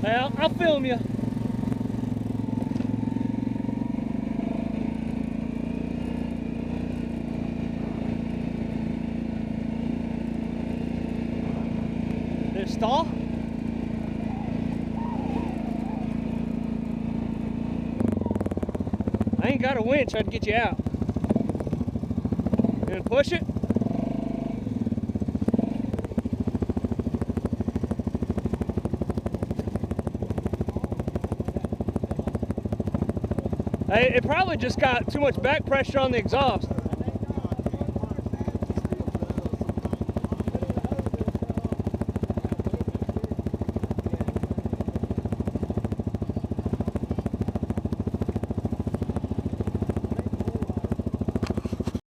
Hey, I'll film you. Did it stall? I ain't got a winch, I'd get you out. Gonna push it? Hey, it probably just got too much back pressure on the exhaust.